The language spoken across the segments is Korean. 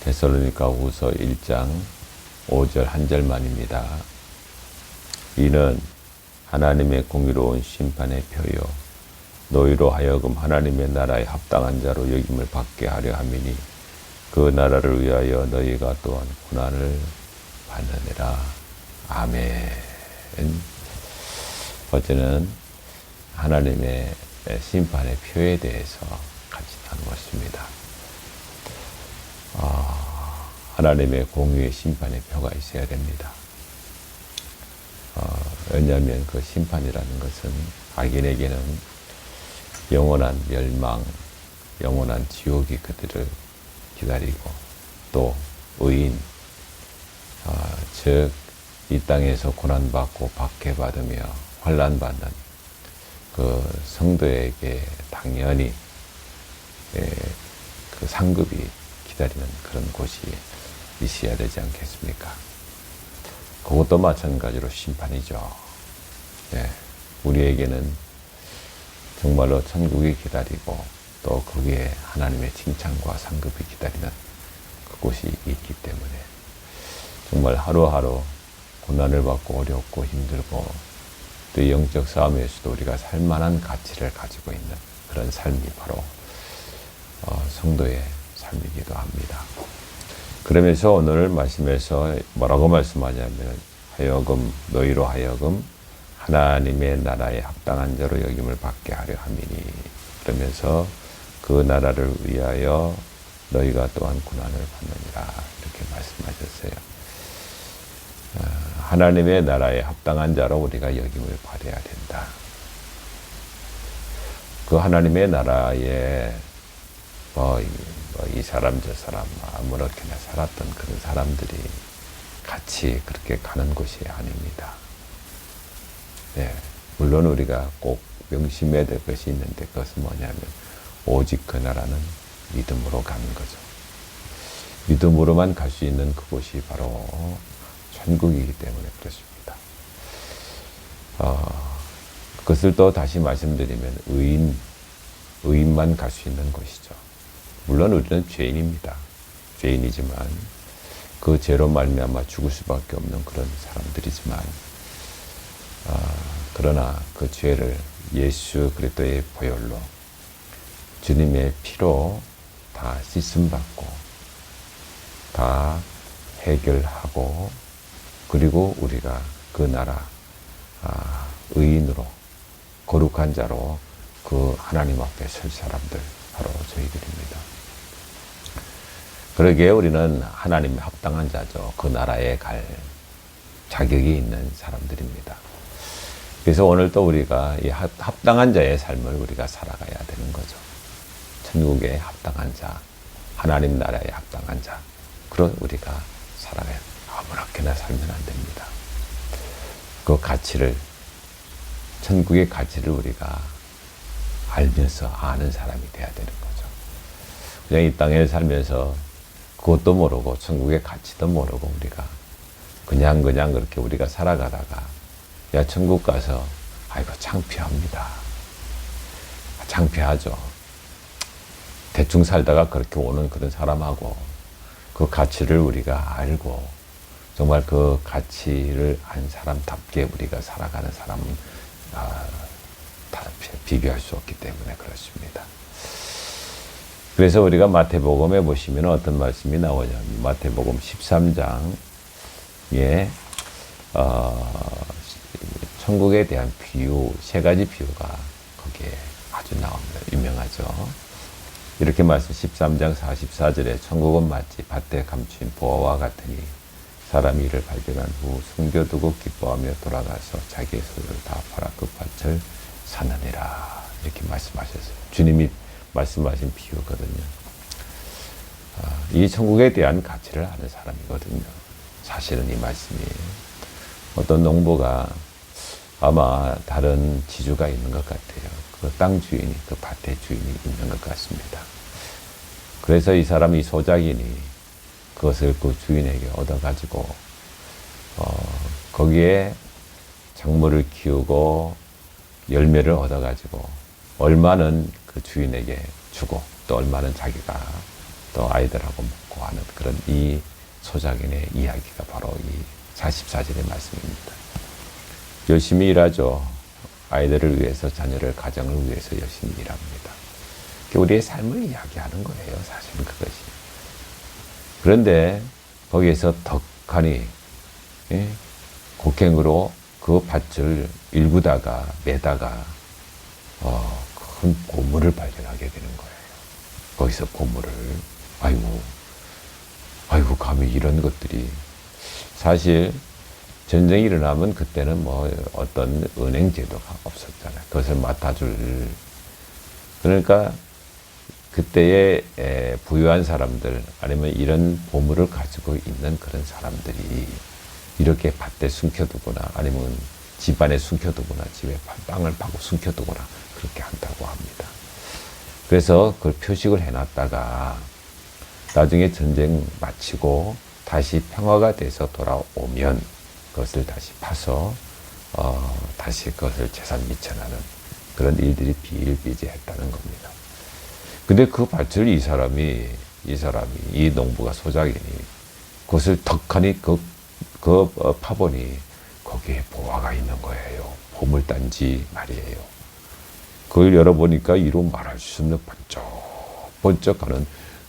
데살로니가후서 1장 5절 한 절만입니다. 이는 하나님의 공의로운 심판의 표요 너희로 하여금 하나님의 나라에 합당한 자로 여김을 받게 하려 함이니 그 나라를 위하여 너희가 또한 고난을 받느니라. 아멘. 어제는 하나님의 심판의 표에 대해서 같이 나누었습니다. 하나님의 공의의 심판의 표가 있어야 됩니다. 왜냐하면 그 심판이라는 것은 악인에게는 영원한 멸망, 영원한 지옥이 그들을 기다리고, 또 의인, 즉 이 땅에서 고난받고 박해받으며 환난받는 그 성도에게 당연히 그 상급이 기다리는 그런 곳이 있어야 되지 않겠습니까? 그것도 마찬가지로 심판이죠. 우리에게는 정말로 천국이 기다리고 또 거기에 하나님의 칭찬과 상급이 기다리는 그곳이 있기 때문에 정말 하루하루 고난을 받고 어렵고 힘들고 또 영적 싸움에서도 우리가 살만한 가치를 가지고 있는 그런 삶이 바로 성도의 삶이기도 합니다. 그러면서 오늘 말씀에서 뭐라고 말씀하냐면 너희로 하여금 하나님의 나라에 합당한 자로 여김을 받게 하려 함이니, 그러면서 그 나라를 위하여 너희가 또한 고난을 받느니라 이렇게 말씀하셨어요. 하나님의 나라에 합당한 자로 우리가 여김을 받아야 된다. 그 하나님의 나라에 이 사람 저 사람 아무렇게나 살았던 그런 사람들이 같이 그렇게 가는 곳이 아닙니다. 물론 우리가 꼭 명심해야 될 것이 있는데 그것은 뭐냐면 오직 그 나라는 믿음으로 가는 거죠. 믿음으로만 갈 수 있는 그곳이 바로 천국이기 때문에 그렇습니다. 그것을 또 다시 말씀드리면 의인만 갈 수 있는 곳이죠. 물론 우리는 죄인입니다. 죄인이지만 그 죄로 말미암아 죽을 수밖에 없는 그런 사람들이지만 그러나 그 죄를 예수 그리스도의 보혈로 주님의 피로 다 씻음받고 다 해결하고, 그리고 우리가 그 나라 의인으로 거룩한 자로 그 하나님 앞에 설 사람들 바로 저희들입니다. 그러기에 우리는 하나님의 합당한 자죠. 그 나라에 갈 자격이 있는 사람들입니다. 그래서 오늘 또 우리가 이 합당한 자의 삶을 우리가 살아가야 되는 거죠. 천국에 합당한 자, 하나님 나라에 합당한 자, 그런 우리가 살아가야 돼요. 아무렇게나 살면 안 됩니다. 그 가치를, 천국의 가치를 우리가 알면서 아는 사람이 돼야 되는 거죠. 그냥 이 땅에 살면서 그것도 모르고 천국의 가치도 모르고 우리가 그냥 그렇게 우리가 살아가다가 야 천국 가서 아이고 창피합니다. 창피하죠. 대충 살다가 그렇게 오는 그런 사람하고 그 가치를 우리가 알고 정말 그 가치를 안 사람답게 우리가 살아가는 사람은 다 비교할 수 없기 때문에 그렇습니다. 그래서 우리가 마태복음에 보시면 어떤 말씀이 나오냐면 마태복음 13장에 천국에 대한 비유, 세 가지 비유가 거기에 아주 나옵니다. 유명하죠. 이렇게 말씀 13장 44절에 천국은 마치 밭에 감춘 보화와 같으니 사람이 이를 발견한 후 숨겨두고 기뻐하며 돌아가서 자기의 소유를 다 팔아 그 밭을 사느니라 이렇게 말씀하셨어요. 주님이 말씀하신 비유거든요. 이 천국에 대한 가치를 아는 사람이거든요. 사실은 이 말씀이 어떤 농부가 아마 다른 지주가 있는 것 같아요. 그 땅 주인이, 그 밭의 주인이 있는 것 같습니다. 그래서 이 사람이 소작이니 그것을 그 주인에게 얻어가지고 거기에 작물을 키우고 열매를 얻어가지고 얼마는 그 주인에게 주고 또 얼마는 자기가 또 아이들하고 먹고 하는 그런 이 소작인의 이야기가 바로 이 44절의 말씀입니다. 열심히 일하죠. 아이들을 위해서, 자녀를, 가정을 위해서 열심히 일합니다. 우리의 삶을 이야기하는 거예요. 사실은 그것이. 그런데 거기에서 덕하니 곡행으로 그 밭을 일구다가 매다가 큰 보물을 발견하게 되는 거예요. 거기서 보물을 아이고 감히 이런 것들이. 사실 전쟁이 일어나면 그때는 뭐 어떤 은행 제도가 없었잖아요. 그것을 맡아줄. 그러니까 그때의 부유한 사람들 아니면 이런 보물을 가지고 있는 그런 사람들이 이렇게 밭에 숨겨두거나 아니면 집안에 숨겨두거나 집에 땅을 파고 숨겨두거나 그렇게 한다고 합니다. 그래서 그걸 표식을 해놨다가 나중에 전쟁 마치고 다시 평화가 돼서 돌아오면 그것을 다시 파서 다시 그것을 재산 미천하는 그런 일들이 비일비재했다는 겁니다. 근데 그 밭을 이 농부가 소작이니 그것을 덕하니 파보니 거기에 보화가 있는 거예요. 보물단지 말이에요. 그걸 열어보니까 이루 말할 수 없는 번쩍번쩍하는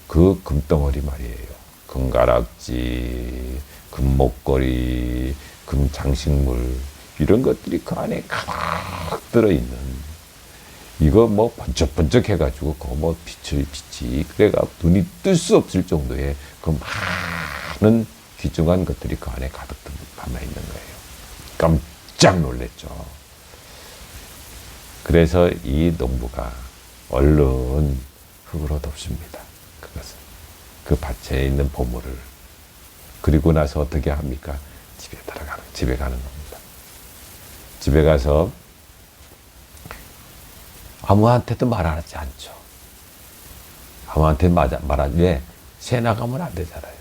그 금덩어리 말이에요. 금가락지, 금목걸이, 금장식물 이런 것들이 그 안에 가득 들어있는 이거 뭐 번쩍번쩍 해가지고 그거 뭐 빛이 그래가 눈이 뜰 수 없을 정도의 그 많은 귀중한 것들이 그 안에 가득 담아있는 거예요. 깜짝 놀랐죠. 그래서 이 농부가 얼른 흙으로 덮습니다. 그것을. 그 밭에 있는 보물을. 그리고 나서 어떻게 합니까? 집에 가는 겁니다. 집에 가서 아무한테도 말하지 않죠. 아무한테 말하지. 왜? 새 나가면 안 되잖아요.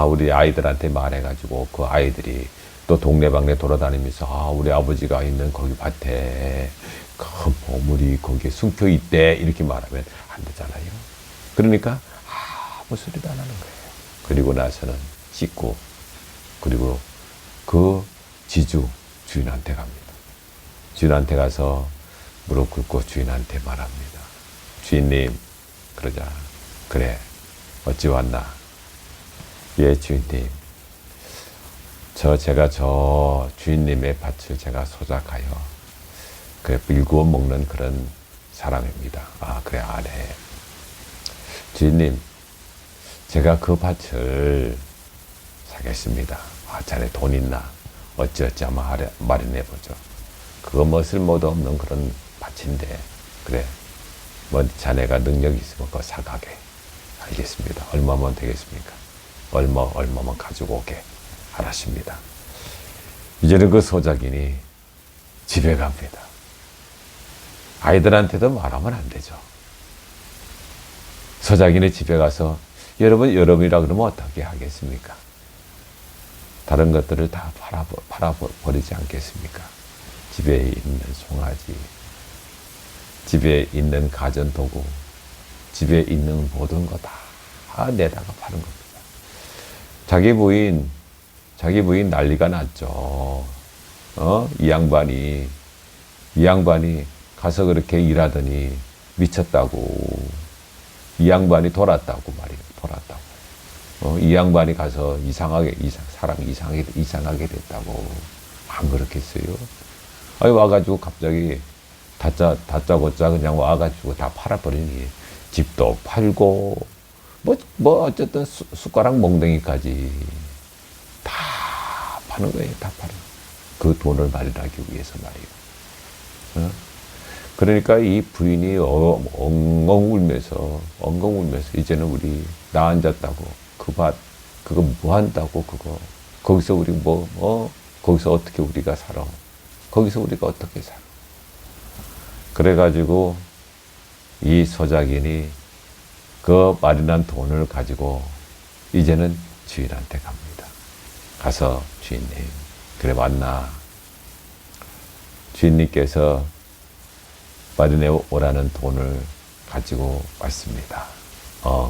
우리 아이들한테 말해가지고 그 아이들이 또 동네방네 돌아다니면서 우리 아버지가 있는 거기 밭에 그 보물이 거기에 숨겨 있대 이렇게 말하면 안 되잖아요. 그러니까 아무 소리도 안 하는 거예요. 그리고 나서는 씻고 그리고 그 주인한테 갑니다. 주인한테 가서 무릎 꿇고 주인한테 말합니다. 주인님, 그러자. 그래, 어찌 왔나? 예, 주인님. 제가 주인님의 밭을 제가 소작하여 그래 일구어 먹는 그런 사람입니다. 그래, 네. 주인님, 제가 그 밭을 사겠습니다. 자네 돈 있나? 어찌어찌 한번 마련해보죠. 그거 뭐 쓸모도 없는 그런 밭인데, 그래, 뭐 자네가 능력이 있으면 그거 사가게. 알겠습니다. 얼마면 되겠습니까? 얼마만 가지고 오게. 알았습니다. 이제는 그 소작인이 집에 갑니다. 아이들한테도 말하면 안 되죠. 소작인이 집에 가서 여러분이라 그러면 어떻게 하겠습니까? 다른 것들을 다 팔아버리지 않겠습니까? 집에 있는 송아지, 집에 있는 가전도구, 집에 있는 모든 거 다 내다가 파는 겁니다. 자기 부인 난리가 났죠. 이 양반이 가서 그렇게 일하더니 미쳤다고. 이 양반이 돌았다고 말이에요. 이 양반이 가서 사람이 이상하게 됐다고. 안 그렇겠어요? 와가지고 갑자기 다짜고짜 그냥 와가지고 다 팔아버리니 집도 팔고 뭐 어쨌든 숟가락 몽둥이까지 다 파는 거예요. 다 파는 그 돈을 마련하기 위해서 말이에요. 그러니까 이 부인이 엉엉 울면서 이제는 우리 나 앉았다고 그 밭 그거 뭐 한다고 거기서 우리 거기서 어떻게 우리가 살아? 거기서 우리가 어떻게 살아? 그래가지고 이 소작인이 그 마련한 돈을 가지고 이제는 주인한테 갑니다. 가서 주인님, 그래 맞나? 주인님께서 마련해 오라는 돈을 가지고 왔습니다.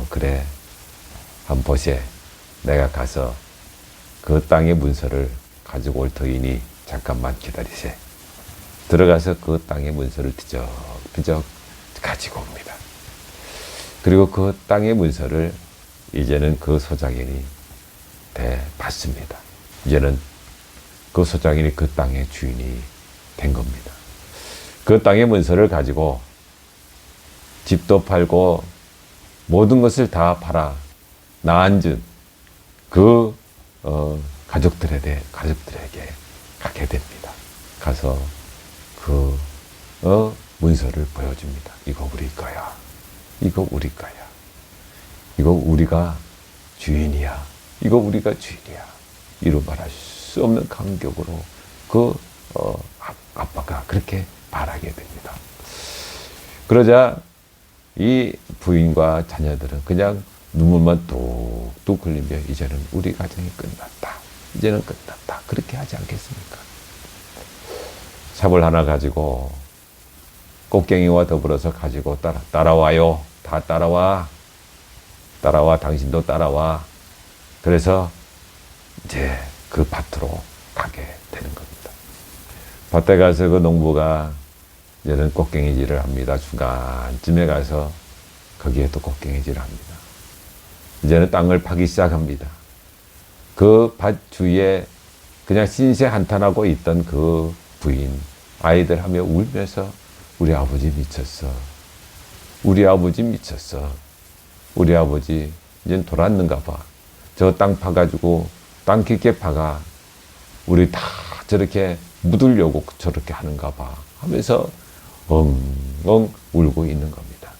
그래 한번 보세. 내가 가서 그 땅의 문서를 가지고 올 터이니 잠깐만 기다리세. 들어가서 그 땅의 문서를 뒤적뒤적 가지고 옵니다. 그리고 그 땅의 문서를 이제는 그 소작인이 받습니다. 이제는 그 소작인이 그 땅의 주인이 된 겁니다. 그 땅의 문서를 가지고 집도 팔고 모든 것을 다 팔아 나앉은 그 가족들에게 가게 됩니다. 가서 그 문서를 보여줍니다. 이거 우리 거야. 이거 우리 거야. 이거 우리가 주인이야. 이거 우리가 주인이야. 이루 말할 수 없는 감격으로 그 아빠가 그렇게 말하게 됩니다. 그러자 이 부인과 자녀들은 그냥 눈물만 뚝뚝 흘리며 이제는 우리 가정이 끝났다. 이제는 끝났다. 그렇게 하지 않겠습니까? 삽을 하나 가지고 꽃갱이와 더불어서 가지고 따라와요. 다 따라와. 따라와. 당신도 따라와. 그래서 이제 그 밭으로 가게 되는 겁니다. 밭에 가서 그 농부가 이제는 꽃갱이질을 합니다. 중간쯤에 가서 거기에 또 꽃갱이질을 합니다. 이제는 땅을 파기 시작합니다. 그 밭 주위에 그냥 신세 한탄하고 있던 그 부인, 아이들 하며 울면서 우리 아버지 미쳤어. 우리 아버지 미쳤어. 우리 아버지 이젠 돌았는가 봐. 저 땅 파가지고 땅 깊게 파가 우리 다 저렇게 묻으려고 저렇게 하는가 봐 하면서 엉엉 울고 있는 겁니다.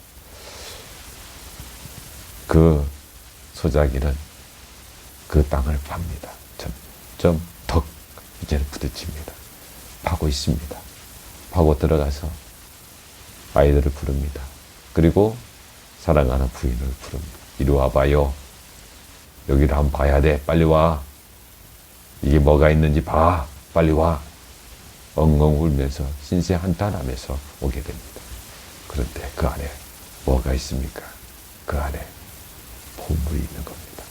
그 소작이는 그 땅을 팝니다. 점점 턱 이제는 부딪힙니다. 파고 있습니다. 파고 들어가서 아이들을 부릅니다. 그리고 사랑하는 부인을 부릅니다. 이리 와봐요. 여기를 한번 봐야 돼. 빨리 와. 이게 뭐가 있는지 봐. 빨리 와. 엉엉 울면서 신세 한탄하면서 오게 됩니다. 그런데 그 안에 뭐가 있습니까? 그 안에 보물이 있는 겁니다.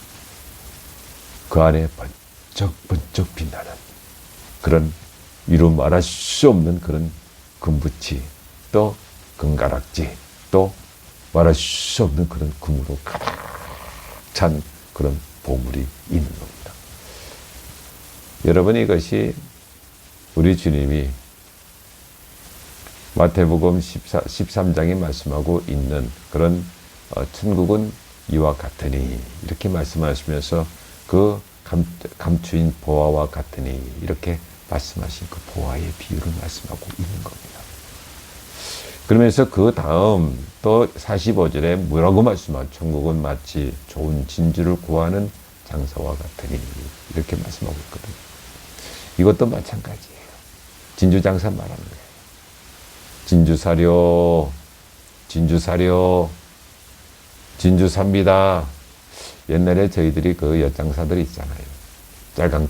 그 안에 번쩍번쩍 빛나는 그런 이루 말할 수 없는 그런 금붙이 또 금가락지 또 말할 수 없는 그런 금으로 가득 찬 그런 보물이 있는 겁니다. 여러분, 이것이 우리 주님이 마태복음 13장에 말씀하고 있는 그런 천국은 이와 같으니 이렇게 말씀하시면서 그 감추인 보화와 같으니 이렇게 말씀하신 그 보화의 비유를 말씀하고 있는 겁니다. 그러면서 그 다음 또 45절에 뭐라고 말씀하죠? 천국은 마치 좋은 진주를 구하는 장사와 같으니 이렇게 말씀하고 있거든요. 이것도 마찬가지예요. 진주 장사 말하는 거예요. 진주 사려, 진주 사려, 진주 삽니다. 옛날에 저희들이 그 엿장사들 있잖아요. 짤강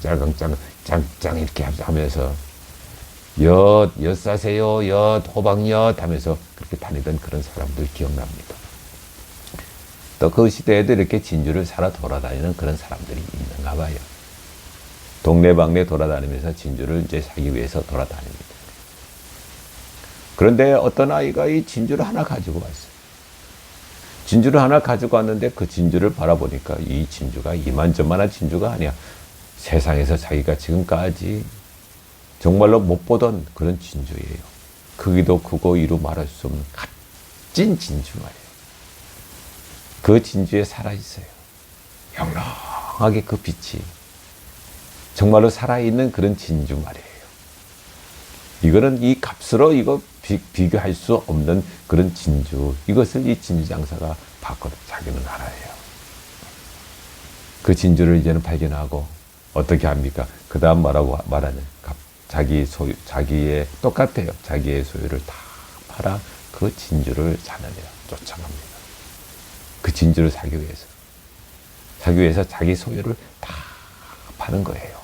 이렇게 하면서 엿 사세요, 엿, 호박엿 하면서 그렇게 다니던 그런 사람들 기억납니다. 또 그 시대에도 이렇게 진주를 사러 돌아다니는 그런 사람들이 있는가 봐요. 동네방네 돌아다니면서 진주를 이제 사기 위해서 돌아다닙니다. 그런데 어떤 아이가 이 진주를 하나 가지고 왔어요. 진주를 하나 가지고 왔는데 그 진주를 바라보니까 이 진주가 이만저만한 진주가 아니야. 세상에서 자기가 지금까지 정말로 못 보던 그런 진주예요. 크기도 크고 이루 말할 수 없는 값진 진주 말이에요. 그 진주에 살아있어요. 영롱하게 그 빛이 정말로 살아있는 그런 진주 말이에요. 이거는 이 값으로 이거 비교할 수 없는 그런 진주. 이것을 이 진주 장사가 봤거든. 자기는 알아요. 그 진주를 이제는 발견하고 어떻게 합니까? 그 다음 뭐라고 말하냐? 자기 소유, 자기의 똑같아요. 자기의 소유를 다 팔아 그 진주를 사느냐 쫓아갑니다. 그 진주를 사기 위해서 자기 소유를 다 파는 거예요.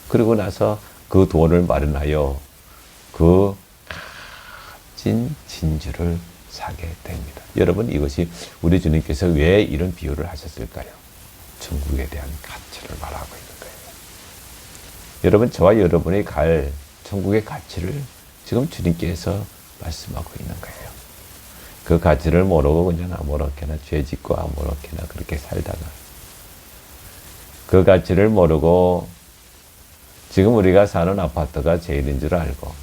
그리고 나서 그 돈을 마련하여 그 값진 진주를 사게 됩니다. 여러분, 이것이 우리 주님께서 왜 이런 비유를 하셨을까요? 천국에 대한 가치를 말하고 있는 거예요. 여러분, 저와 여러분이 갈 천국의 가치를 지금 주님께서 말씀하고 있는 거예요. 그 가치를 모르고 그냥 아무렇게나 죄 짓고 아무렇게나 그렇게 살다가, 그 가치를 모르고 지금 우리가 사는 아파트가 제일인 줄 알고,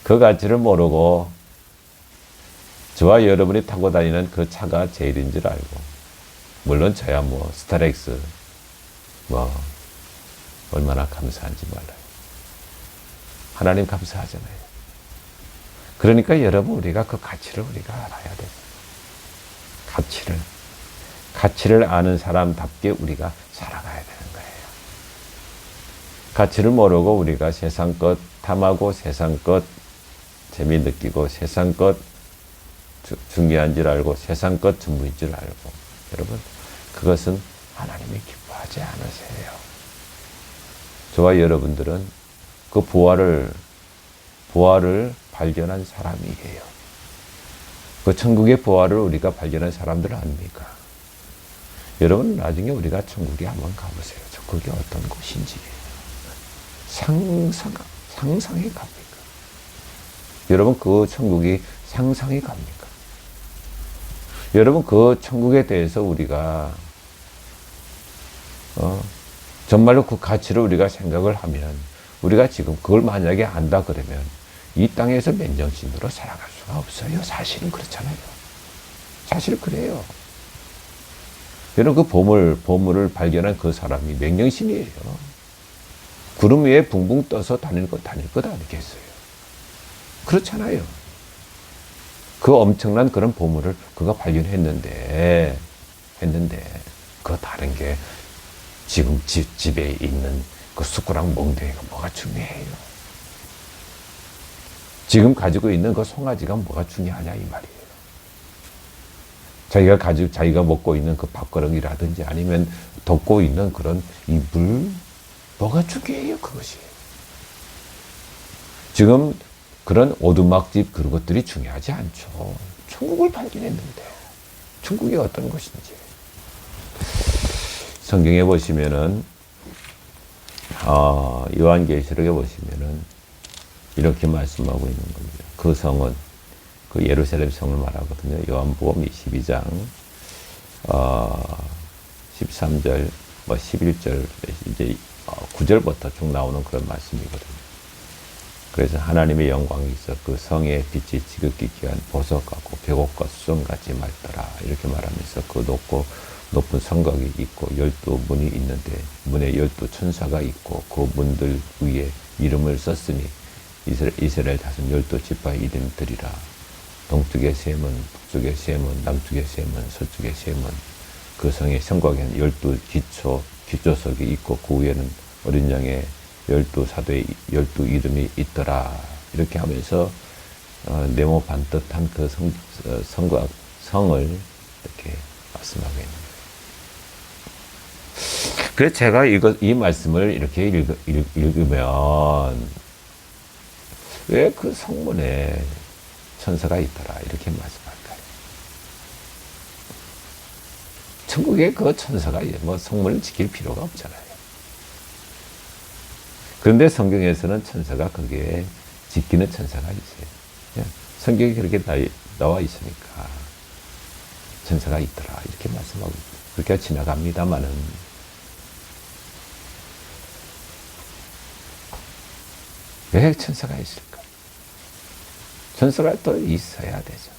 그 가치를 모르고 저와 여러분이 타고 다니는 그 차가 제일인 줄 알고, 물론 저야 뭐 스타렉스 뭐 얼마나 감사한지 몰라요. 하나님 감사하잖아요. 그러니까 여러분, 우리가 그 가치를 우리가 알아야 돼요. 가치를 아는 사람답게 우리가 살아가야 되는 거예요. 가치를 모르고 우리가 세상 것 탐하고 세상 것 재미 느끼고 세상 것 중요한 줄 알고 세상 것 전부인 줄 알고, 여러분, 그것은 하나님이 기뻐하지 않으세요. 저와 여러분들은 그 부활을 발견한 사람이에요. 그 천국의 부활을 우리가 발견한 사람들 아닙니까? 여러분, 나중에 우리가 천국에 한번 가보세요. 천국이 어떤 곳인지 상상이 갑니까? 여러분, 그 천국이 상상이 갑니까? 여러분, 그 천국에 대해서 우리가 정말로 그 가치를 우리가 생각을 하면, 우리가 지금 그걸 만약에 안다 그러면 이 땅에서 맨정신으로 살아갈 수가 없어요. 사실은 그렇잖아요. 사실 그래요. 여러분, 그 보물을 발견한 그 사람이 맨정신이에요. 구름 위에 붕붕 떠서 다닐 것 아니겠어요? 그렇잖아요. 그 엄청난 그런 보물을 그가 발견했는데, 그 다른 게 지금 집에 있는 그 숟가락 몽둥이가 뭐가 중요해요? 지금 가지고 있는 그 송아지가 뭐가 중요하냐 이 말이에요. 자기가 먹고 있는 그 밥그릇이라든지 아니면 덮고 있는 그런 이불, 뭐가 중요해요, 그것이. 지금 그런 오두막집 그런 것들이 중요하지 않죠. 천국을 발견했는데, 천국이 어떤 것인지. 성경에 보시면은, 요한계시록에 보시면은, 이렇게 말씀하고 있는 겁니다. 그 성은, 그 예루살렘 성을 말하거든요. 요한복음 22장, 13절, 11절, 이제 9절부터 쭉 나오는 그런 말씀이거든요. 그래서 하나님의 영광이 있어 그 성의 빛이 지극히 귀한 보석 같고 벽옥과 수정같이 맑더라. 이렇게 말하면서 그 높은 성곽이 있고 12문이 있는데 문에 12천사가 있고 그 문들 위에 이름을 썼으니 이스라엘 다섯 12지파의 이름들이라. 동쪽의 세 문, 북쪽의 세 문, 남쪽의 세 문, 서쪽의 세 문. 그 성의 성곽에는 12기초석이 있고 그 위에는 어린 양의 12사도의 12 이름이 있더라. 이렇게 하면서 네모 반듯한 그 성을 이렇게 말씀하고 있는 거예요. 그래서 제가 이 말씀을 이렇게 읽으면 왜 그 성문에 천사가 있더라 이렇게 말씀할까요? 천국에 그 천사가 뭐 성문을 지킬 필요가 없잖아요. 그런데 성경에서는 천사가 거기에 지키는 천사가 있어요. 성경이 그렇게 나와 있으니까 천사가 있더라 이렇게 말씀하고 그렇게 지나갑니다마는 왜 천사가 있을까? 천사가 또 있어야 되죠.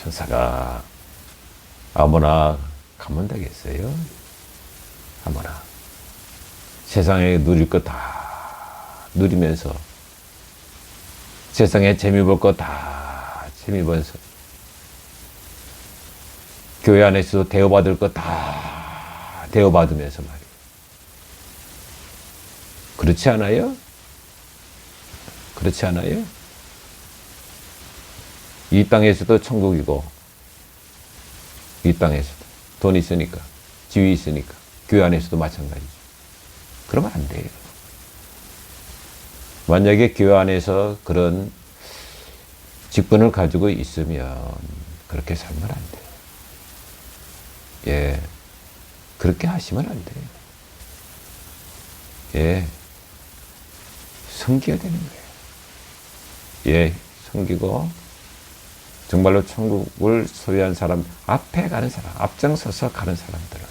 천사가 아무나 가면 되겠어요? 아무나 세상에 누릴 거 다 누리면서 세상에 재미 볼 거 다 재미 보면서 교회 안에서도 대우받을 거 다 대우받으면서 말이에요. 그렇지 않아요? 그렇지 않아요? 이 땅에서도 천국이고 이 땅에서도 돈 있으니까 지위 있으니까 교회 안에서도 마찬가지죠. 그러면 안 돼요. 만약에 교회 안에서 그런 직분을 가지고 있으면 그렇게 살면 안 돼요. 예. 그렇게 하시면 안 돼요. 예. 섬겨야 되는 거예요. 예, 섬기고, 정말로 천국을 소유한 사람, 앞에 가는 사람, 앞장서서 가는 사람들은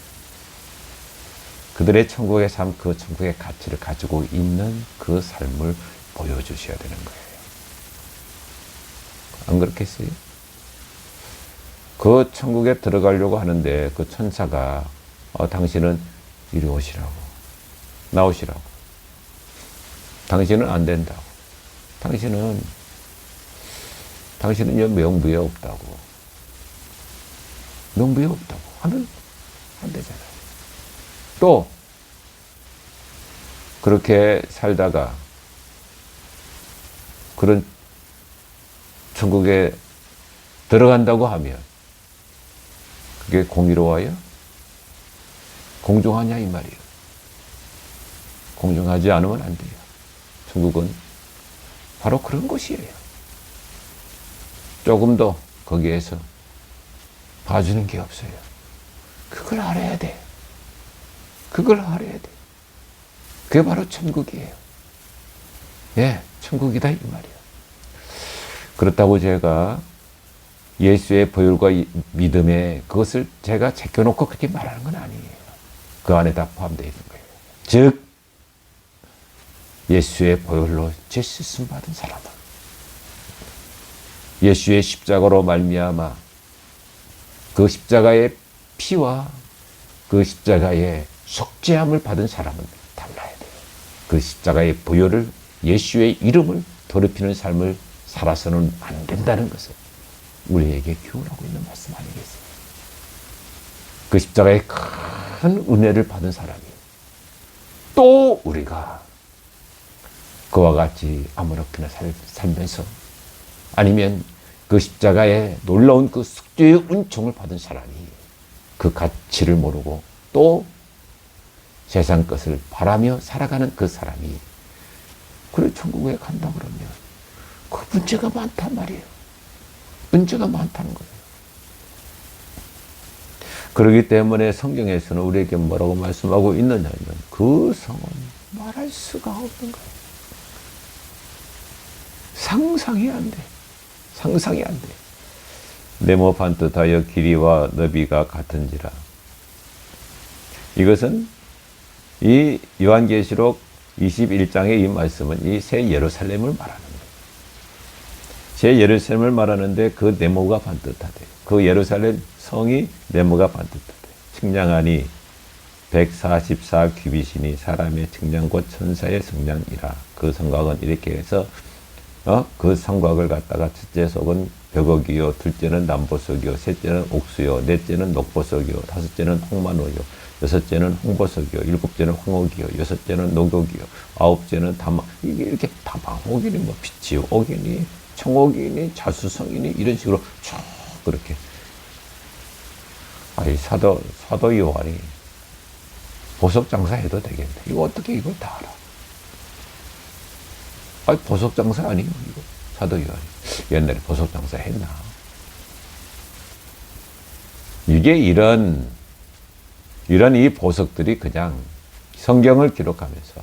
그들의 천국의 삶, 그 천국의 가치를 가지고 있는 그 삶을 보여주셔야 되는 거예요. 안 그렇겠어요? 그 천국에 들어가려고 하는데 그 천사가 당신은 이리 오시라고, 나오시라고, 당신은 안 된다고, 당신은 명부에 없다고, 명부에 없다고 하면 안 되잖아요. 또 그렇게 살다가 그런 천국에 들어간다고 하면 그게 공의로워요? 공정하냐 이 말이에요. 공정하지 않으면 안 돼요. 천국은 바로 그런 곳이에요. 조금 더 거기에서 봐주는 게 없어요. 그걸 알아야 돼. 그걸 알아야 돼. 그게 바로 천국이에요. 예, 천국이다 이 말이에요. 그렇다고 제가 예수의 보혈과 믿음에 그것을 제가 제껴놓고 그렇게 말하는 건 아니에요. 그 안에 다 포함되어 있는 거예요. 즉 예수의 보혈로 죄 씻음 받은 사람은 예수의 십자가로 말미암아 그 십자가의 피와 그 십자가의 속죄함을 받은 사람은 달라야 돼요. 그 십자가의 보혈을, 예수의 이름을 더럽히는 삶을 살아서는 안 된다는 것을 우리에게 교훈하고 있는 말씀 아니겠어요? 그 십자가의 큰 은혜를 받은 사람이 또 우리가 그와 같이 아무렇게나 살면서, 아니면 그 십자가에 놀라운 그 속죄의 은총을 받은 사람이 그 가치를 모르고 또 세상 것을 바라며 살아가는 그 사람이 그래 천국에 간다 그러면 그 문제가 많단 말이에요. 문제가 많다는 거예요. 그렇기 때문에 성경에서는 우리에게 뭐라고 말씀하고 있느냐면 그 성은 말할 수가 없는 거예요. 상상이 안 돼. 상상이 안 돼. 네모 반듯하여 길이와 너비가 같은지라. 이것은 이 요한계시록 21장의 이 말씀은 이 새 예루살렘을 말하는 거예요. 새 예루살렘을 말하는데 그 네모가 반듯하대. 그 예루살렘 성이 네모가 반듯하대. 측량하니 144 규빗이니 사람의 측량 곧 천사의 측량이라. 그 성곽은 이렇게 해서 그 성곽을 갖다가 첫째 속은 벽옥이요, 둘째는 남보석이요, 셋째는 옥수요, 넷째는 녹보석이요, 다섯째는 홍만호요, 여섯째는 홍보석이요, 일곱째는 황옥이요, 여섯째는 녹옥이요, 아홉째는 다마. 이게 이렇게 다방옥이니 뭐 비치옥이니 청옥이니 자수성이니 이런 식으로 쭉 그렇게. 아이 사도 요한이 보석 장사해도 되겠네. 이거 어떻게 이걸 다 알아? 아니 보석 장사 아니에요 이거. 사도 요한이 옛날에 보석 장사 했나? 이게 이런 이 보석들이 그냥 성경을 기록하면서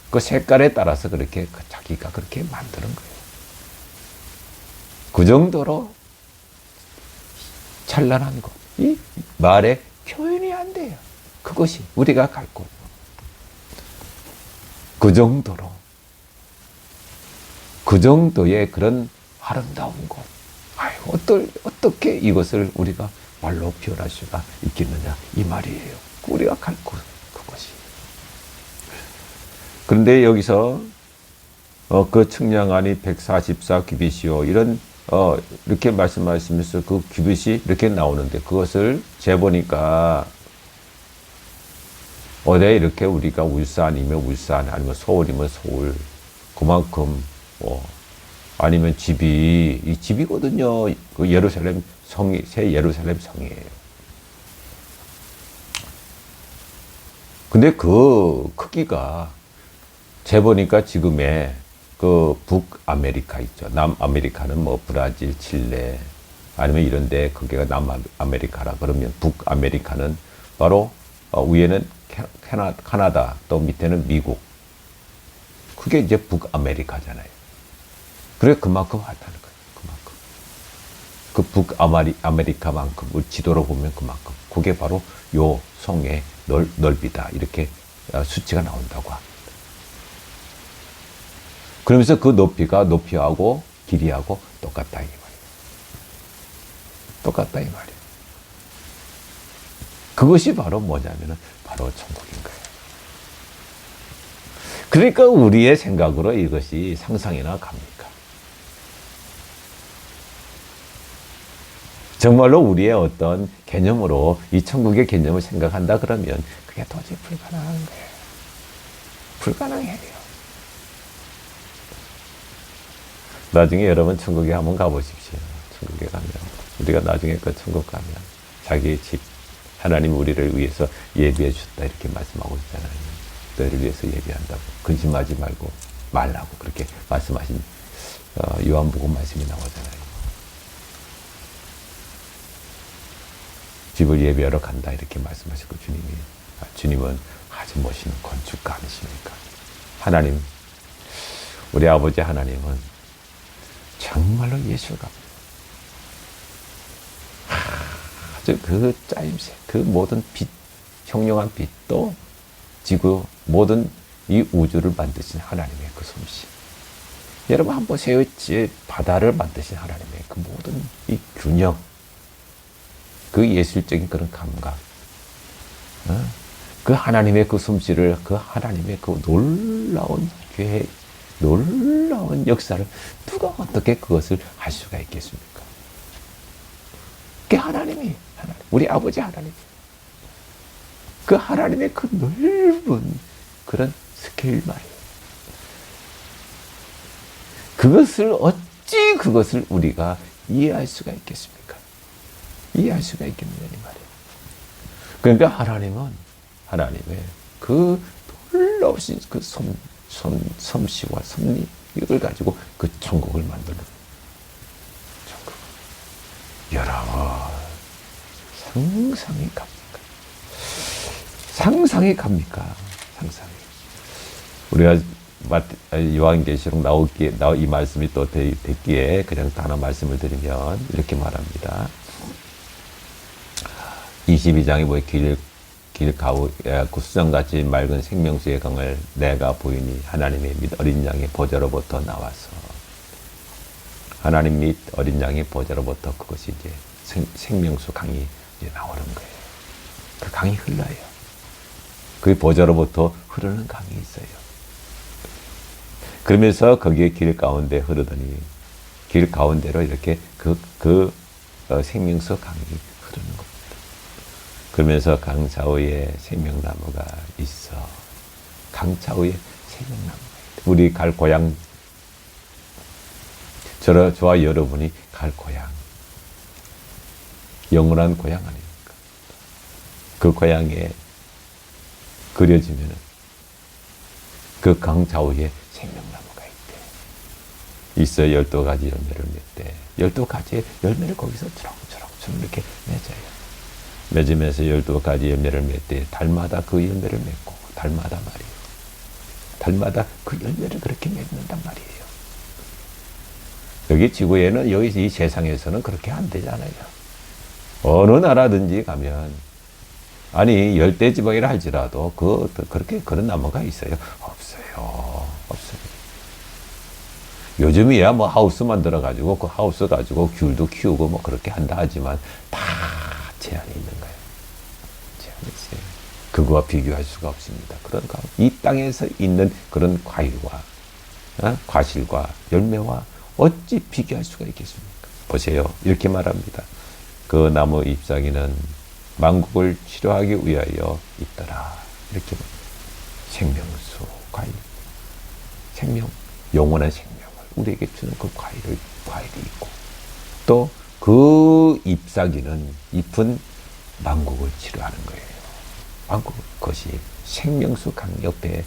그 색깔에 따라서 그렇게 자기가 그렇게 만드는 거예요. 그 정도로 찬란한 것. 이 말에 표현이 안 돼요. 그것이 우리가 갈 곳. 그 정도의 그런 아름다운 것. 아유, 어떻게 이것을 우리가 말로 표현할 수가 있겠느냐 이 말이에요. 우리가 갈 곳, 그것이. 그런데 여기서 그 측량하니 144 규빗이요 이런 이렇게 말씀하시면서 그 규빗이 이렇게 나오는데 그것을 재보니까 어디 이렇게 우리가 울산이면 울산, 아니면 서울이면 서울, 그만큼 아니면 이 집이거든요. 그 예루살렘 성이 새 예루살렘 성이에요. 근데 그 크기가 재보니까 지금의 그 북아메리카 있죠. 남아메리카는 뭐 브라질, 칠레 아니면 이런데 거기가 남아메리카라 그러면 북아메리카는 바로 위에는 캐나다, 또 밑에는 미국. 그게 이제 북아메리카잖아요. 그래 그만큼 하다는 거예요. 그만큼. 그 북아메리카만큼 지도로 보면 그만큼. 그게 바로 요 송의 넓이다. 이렇게 수치가 나온다고 합니다. 그러면서 그 높이하고 길이하고 똑같다 이 말이에요. 똑같다 이 말이에요. 그것이 바로 뭐냐면은 바로 천국인 거예요. 그러니까 우리의 생각으로 이것이 상상이나 갑니까? 정말로 우리의 어떤 개념으로 이 천국의 개념을 생각한다 그러면 그게 도저히 불가능한 거예요. 불가능해요. 나중에 여러분 천국에 한번 가보십시오. 천국에 가면 우리가 나중에 그 천국 가면 자기의 집 하나님 우리를 위해서 예비해 주셨다 이렇게 말씀하고 있잖아요. 너희를 위해서 예비한다고 근심하지 말라고 그렇게 말씀하신 요한복음 말씀이 나오잖아요. 집을 예비하러 간다 이렇게 말씀하시고 주님은 아주 멋있는 건축가 아니십니까? 하나님 우리 아버지 하나님은 정말로 예술가입니다. 아주 그 짜임새, 그 모든 빛, 형용한 빛도 지구 모든 이 우주를 만드신 하나님의 그 솜씨. 여러분 한번 보세요. 바다를 만드신 하나님의 그 모든 이 균형, 그 예술적인 그런 감각, 그 하나님의 그 솜씨를, 그 하나님의 그 놀라운 계획, 놀라운 역사를 누가 어떻게 그것을 할 수가 있겠습니까? 그게 하나님, 우리 아버지 하나님. 그 하나님의 그 넓은 그런 스케일 말이에요. 그것을 우리가 이해할 수가 있겠습니까? 이해할 수가 있겠느냐 이 말이에요. 그러니까 하나님은 하나님의 그 놀라우신 그 솜씨와 섭리 이걸 가지고 그 천국을 만드는 천국. 여러분 상상이 갑니까? 상상이 갑니까? 상상이. 우리가 요한계시록 이 말씀이 또 됐기에 그냥 하나 말씀을 드리면 이렇게 말합니다. 22장에 뭐 수정같이 맑은 생명수의 강을 내가 보이니 하나님의 및 어린 양의 보좌로부터 나와서 하나님 및 어린 양의 보좌로부터 그것이 이제 생명수 강이 이제 나오는 거예요. 그 강이 흘러요. 그 보좌로부터 흐르는 강이 있어요. 그러면서 거기에 길 가운데 흐르더니 길 가운데로 이렇게 생명수 강이 흐르는 겁니다. 그러면서 강 좌우에 생명나무가 있어. 강 좌우에 생명나무가 있다. 우리 갈 고향, 저와 여러분이 갈 고향, 영원한 고향 아닙니까? 그 고향에 그려지면은 그 강 좌우에 생명나무가 있대. 있어 12가지 열매를 맺대. 12가지의 열매를 거기서 초록초록 이렇게 맺어요. 맺으면서 12가지 열매를 맺대. 달마다 그 열매를 맺고, 달마다 말이에요. 달마다 그 열매를 그렇게 맺는단 말이에요. 여기 지구에는, 여기 이 세상에서는 그렇게 안 되잖아요. 어느 나라든지 가면, 아니, 열대지방이라 할지라도, 그렇게 그런 나무가 있어요? 없어요. 없어요. 요즘이야 뭐 하우스 만들어가지고, 그 하우스 가지고 귤도 키우고 뭐 그렇게 한다 하지만, 다 제한이 있는 거예요. 제한이 있어요. 그거와 비교할 수가 없습니다. 그러니까 이 땅에서 있는 그런 과일과 과실과 열매와 어찌 비교할 수가 있겠습니까? 보세요. 이렇게 말합니다. 그 나무 잎사귀는 만국을 치료하기 위하여 있더라. 이렇게 생명수, 과일, 영원한 생명을 우리에게 주는 그 과일이 있고 또 그 잎사귀는 잎은 만국을 치료하는 거예요. 만국, 그것이 생명수 강 옆에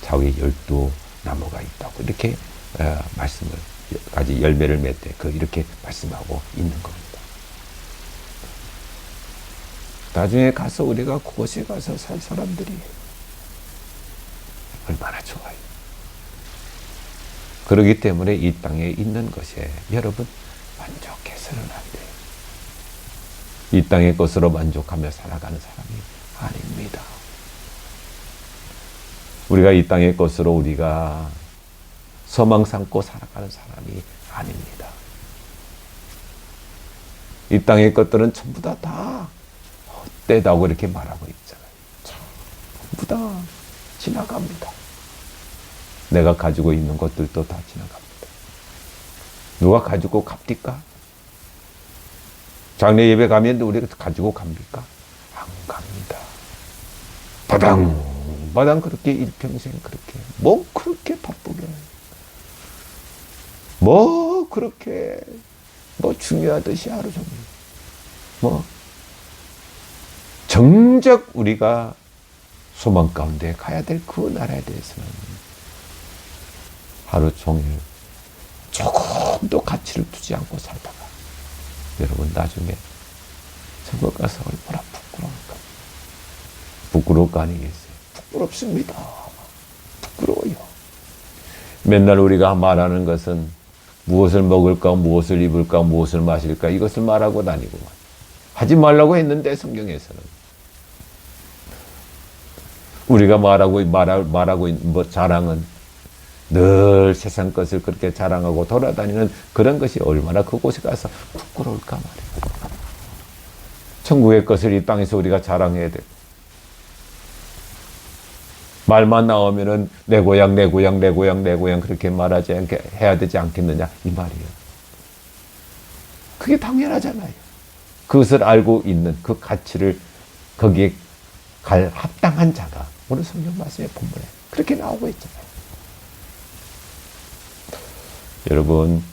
좌우에 12나무가 있다고 이렇게 말씀을 가지 열매를 맺되 이렇게 말씀하고 있는 겁니다. 나중에 가서 우리가 그곳에 가서 살 사람들이 얼마나 좋아요. 그렇기 때문에 이 땅에 있는 것에 여러분 만족해서는 안 돼요. 이 땅의 것으로 만족하며 살아가는 사람이 아닙니다. 우리가 이 땅의 것으로 우리가 소망 삼고 살아가는 사람이 아닙니다. 이 땅의 것들은 전부 다 헛되다고 이렇게 말하고 있잖아요. 전부 다 지나갑니다. 내가 가지고 있는 것들도 다 지나갑니다. 누가 가지고 갑니까? 장례 예배 가면 우리가 가지고 갑니까? 안 갑니다. 바당 그렇게 일평생 그렇게 뭐 그렇게 바쁘게 뭐 그렇게 뭐 중요하듯이 하루 종일 뭐 정작 우리가 소망 가운데 가야 될 그 나라에 대해서는 하루 종일 조금도 가치를 두지 않고 살다가 여러분 나중에 천국 가서 얼마나 부끄러울까? 부끄러울 거 아니겠어요? 부끄럽습니다. 부끄러워요. 맨날 우리가 말하는 것은 무엇을 먹을까, 무엇을 입을까, 무엇을 마실까 이것을 말하고 다니고만 하지 말라고 했는데 성경에서는 우리가 말하고 있는 뭐 자랑은 늘 세상 것을 그렇게 자랑하고 돌아다니는 그런 것이 얼마나 그곳에 가서 부끄러울까 말이에요. 천국의 것을 이 땅에서 우리가 자랑해야 되고 말만 나오면은 내 고향 그렇게 말하지 않게 해야 되지 않겠느냐 이 말이에요. 그게 당연하잖아요. 그것을 알고 있는 그 가치를 거기에 갈 합당한 자가 오늘 성경 말씀의 본문에 그렇게 나오고 있잖아요. 여러분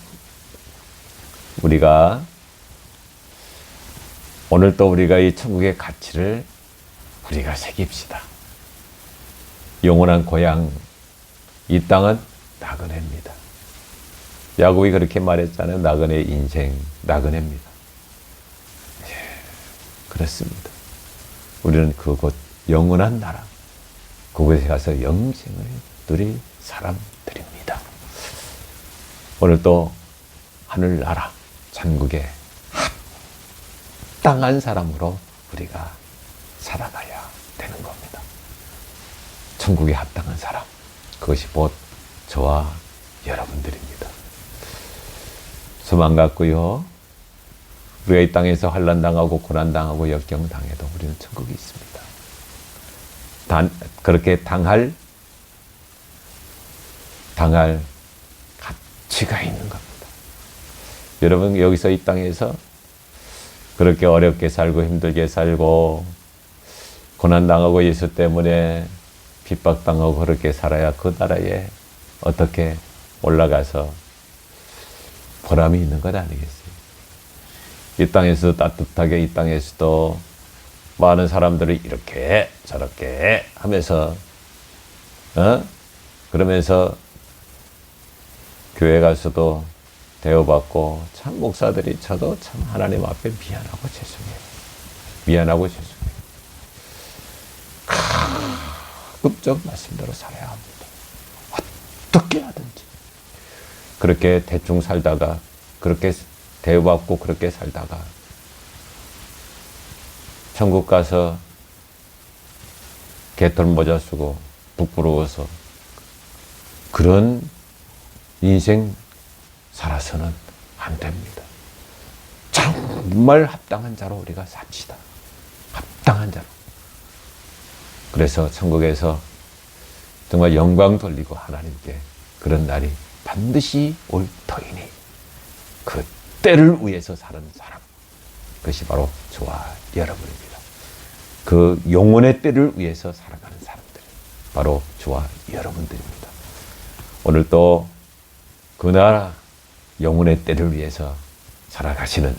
우리가 오늘 또 우리가 이 천국의 가치를 우리가 새깁시다. 영원한 고향 이 땅은 나그네입니다. 야곱이 그렇게 말했잖아요. 나그네 인생 나그네입니다. 예, 그렇습니다. 우리는 그곳 영원한 나라 그곳에 가서 영생을 누릴 사람들입니다. 오늘 또 하늘나라 천국에 합당한 사람으로 우리가 살아가야 되는 겁니다. 천국에 합당한 사람 그것이 곧 저와 여러분들입니다. 소망 갖고요. 우리가 이 땅에서 환난당하고 고난당하고 역경당해도 우리는 천국이 있습니다. 그렇게 당할 가치가 있는 겁니다. 여러분 여기서 이 땅에서 그렇게 어렵게 살고 힘들게 살고 고난당하고 예수 때문에 핍박당하고 그렇게 살아야 그 나라에 어떻게 올라가서 보람이 있는 것 아니겠어요? 이 땅에서 따뜻하게 이 땅에서도 많은 사람들이 이렇게 저렇게 하면서 그러면서 교회 가서도 대우받고 참 목사들이 저도 참 하나님 앞에 미안하고 죄송해요. 가급적 말씀대로 살아야 합니다. 어떻게 하든지 그렇게 대충 살다가 그렇게 대우받고 그렇게 살다가 천국 가서 개털 모자 쓰고 부끄러워서 그런 인생 살아서는 안 됩니다. 정말 합당한 자로 우리가 삽시다. 합당한 자로. 그래서 천국에서 정말 영광 돌리고 하나님께 그런 날이 반드시 올 터이니 그 때를 위해서 사는 사람 그것이 바로 저와 여러분입니다. 그 영혼의 때를 위해서 살아가는 사람들 바로 저와 여러분들입니다. 오늘 또 그 나라 영혼의 때를 위해서 살아가시는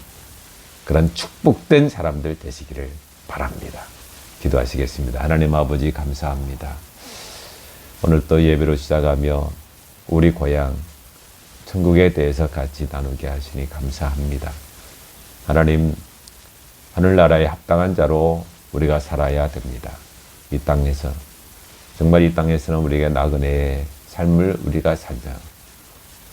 그런 축복된 사람들 되시기를 바랍니다. 기도하시겠습니다. 하나님 아버지 감사합니다. 오늘 또 예배로 시작하며 우리 고향 천국에 대해서 같이 나누게 하시니 감사합니다. 하나님 하늘나라에 합당한 자로 우리가 살아야 됩니다. 이 땅에서 정말 이 땅에서는 우리에게 나그네의 삶을 우리가 살자.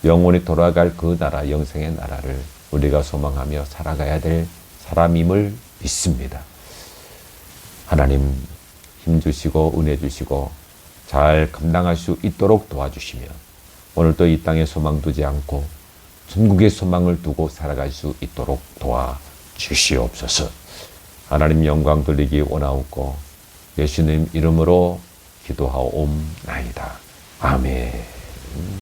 영원히 돌아갈 그 나라, 영생의 나라를 우리가 소망하며 살아가야 될 사람임을 믿습니다. 하나님 힘주시고 은혜 주시고 잘 감당할 수 있도록 도와주시며 오늘도 이 땅에 소망 두지 않고 천국의 소망을 두고 살아갈 수 있도록 도와주시옵소서. 하나님 영광 돌리기 원하옵고 예수님 이름으로 기도하옵나이다. 아멘.